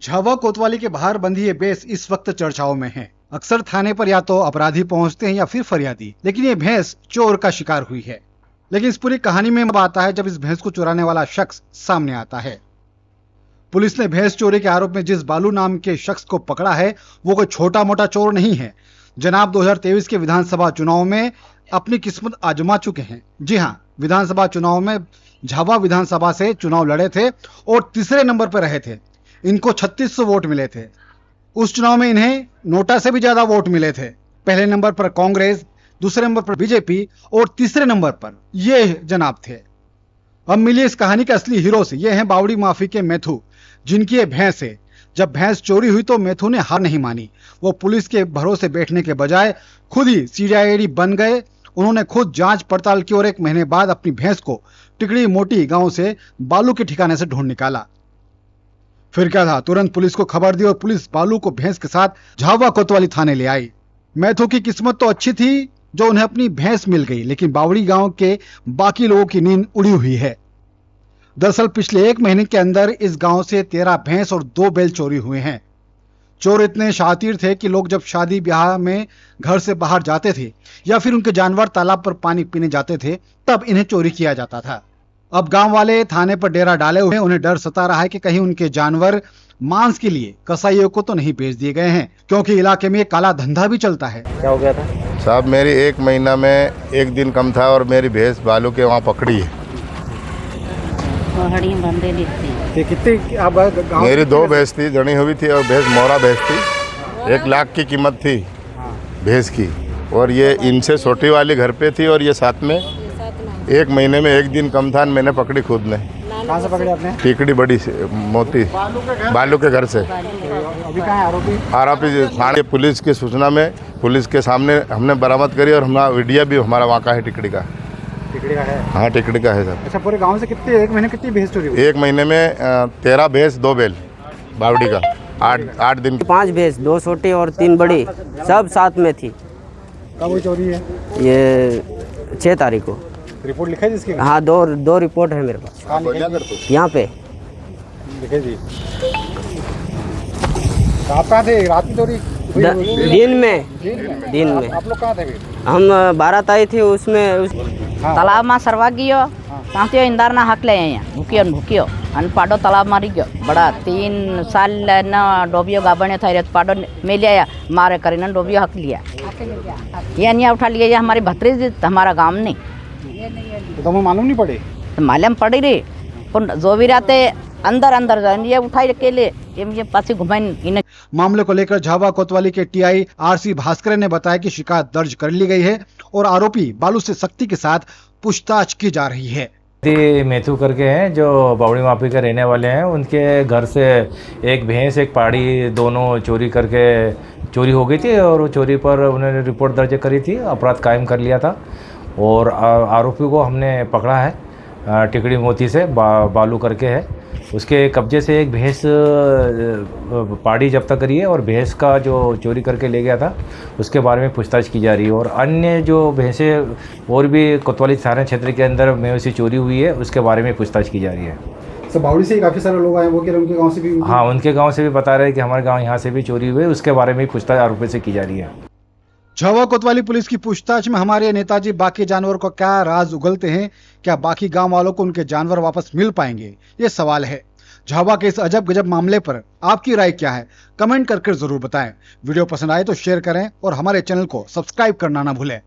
झावा कोतवाली के बाहर बंधी ये भैंस इस वक्त चर्चाओं में है। अक्सर थाने पर या तो अपराधी पहुंचते हैं या फिर फरियादी, लेकिन ये भैंस चोर का शिकार हुई है। लेकिन इस पूरी कहानी में आता है जब इस भैंस को चुराने वाला शख्स सामने आता है। पुलिस ने भैंस चोरी के आरोप में जिस बालू नाम के शख्स को पकड़ा है वो कोई छोटा मोटा चोर नहीं है। जनाब 2023 के विधानसभा चुनाव में अपनी किस्मत आजमा चुके हैं। जी हाँ, विधानसभा चुनाव में झावा विधानसभा से चुनाव लड़े थे और तीसरे नंबर पर रहे थे। इनको 3600 वोट मिले थे। उस चुनाव में इन्हें नोटा से भी ज्यादा वोट मिले थे। पहले नंबर पर कांग्रेस, दूसरे नंबर पर बीजेपी और तीसरे नंबर पर ये जनाब थे। अब मिलिए इस कहानी के असली हीरो से। ये हैं बावड़ी माफी के मैथू, जिनकी ये भैंस है। जब भैंस चोरी हुई तो मैथू ने हार नहीं मानी। वो पुलिस के भरोसे बैठने के बजाय खुद ही सीआईडी बन गए। उन्होंने खुद जांच पड़ताल की और 1 महीने बाद अपनी भैंस को टिकड़ी मोटी गांव से बालू के ठिकाने से ढूंढ निकाला। फिर क्या था, तुरंत पुलिस को खबर दी और पुलिस बालू को भैंस के साथ झावा कोतवाली थाने ले आई। मैथू की किस्मत तो अच्छी थी जो उन्हें अपनी भैंस मिल गई, लेकिन बावड़ी गांव के बाकी लोगों की नींद उड़ी हुई है। दरअसल पिछले 1 महीने के अंदर इस गांव से 13 भैंस और 2 बैल चोरी हुए हैं। चोर इतने शातिर थे कि लोग जब शादी ब्याह में घर से बाहर जाते थे या फिर उनके जानवर तालाब पर पानी पीने जाते थे तब इन्हें चोरी किया जाता था। अब गांव वाले थाने पर डेरा डाले हुए, उन्हें डर सता रहा है कि कहीं उनके जानवर मांस के लिए कसाईयों को तो नहीं बेच दिए गए हैं, क्योंकि इलाके में काला धंधा भी चलता है। क्या हो गया था साहब? मेरी 1 महीना में 1 दिन कम था और मेरी भैंस बालू के वहाँ पकड़ी है। मेरी 2 भैंस थी, जनी हुई थी और भैंस मोरा भैंस थी। 1 लाख की कीमत थी भैंस की, और ये इनसे छोटी वाली घर पे थी और ये साथ में 1 महीने में 1 दिन कम था। मैंने पकड़ी खुद ने। कहाँ से पकड़ी आपने? टिकड़ी बड़ी मोती बालू के घर से। अभी कहाँ है आरोपी? आरोपी थाने पुलिस की सूचना में पुलिस के सामने हमने बरामद करी और हमारा वीडियो भी हमारा वहाँ का है। टिकड़ी का है? हाँ, टिकड़ी का है सर। अच्छा, पूरे गांव से कितने 1 महीने कितनी भैंस चोरी हुई? 1 महीने में 13 भैंस 2 बैल बावड़ी का। 8 दिन 5 भैंस, 2 छोटी और 3 बड़ी, सब साथ में थी। कब हुई चोरी है? ये 6 तारीख को। रिपोर्ट लिखा है जिसकी? हाँ, दो रिपोर्ट है मेरे पास। यहाँ पे लिखे जी। आप कहाँ थे? रात की चोरी? दिन में। आप लोग कहाँ थे? हम 12 तारीख थी उसमें तालाब में सरवा गयो तांतियो इंदार ना हक ले भूकियो अन पाडो तालाब मारी गयो बड़ा 3 साल न डोबियो गाबने था रे पाडो मिल आया मारे करीन डोबियो हक लिया ये नहीं उठा लिया। ये हमारी भतीजी हमारा गांव नहीं तो तुम्हें मालूम नहीं पड़े? तो मालूम पड़ी रे पर जो भी रहते अंदर ये उठाई के लिए ये पासी घुमाई। मामले को लेकर झावा कोतवाली के टीआई आरसी भास्कर ने बताया कि शिकायत दर्ज कर ली गई है और आरोपी बालू से सख्ती के साथ पूछताछ की जा रही है। मैथू करके हैं जो बावड़ी माफी के रहने वाले हैं। उनके घर से 1 भैंस 1 पाड़ी दोनों चोरी हो गई थी और वो चोरी पर उन्होंने रिपोर्ट दर्ज करी थी, अपराध कायम कर लिया था और आरोपी को हमने पकड़ा है। टिकड़ी मोती से बालू करके है। उसके कब्जे से 1 भैंस पाड़ी जब्त करी है और भैंस का जो चोरी करके ले गया था उसके बारे में पूछताछ की जा रही है। और अन्य जो भैंसें और भी कोतवाली थाना क्षेत्र के अंदर मवेशी चोरी हुई है उसके बारे में पूछताछ की जा रही है। तो बावड़ी से काफ़ी सारे लोग आए, वो कह रहे हैं उनके गांव से भी? हाँ, उनके गांव से भी बता रहे हैं कि हमारे गांव यहाँ से भी चोरी हुई है, उसके बारे में पूछताछ आरोपी से की जा रही है। झावा कोतवाली पुलिस की पूछताछ में हमारे नेताजी बाकी जानवर को क्या राज उगलते हैं? क्या बाकी गांव वालों को उनके जानवर वापस मिल पाएंगे? ये सवाल है। झावा के इस अजब गजब मामले पर आपकी राय क्या है? कमेंट करके जरूर बताएं। वीडियो पसंद आए तो शेयर करें और हमारे चैनल को सब्सक्राइब करना ना भूलें।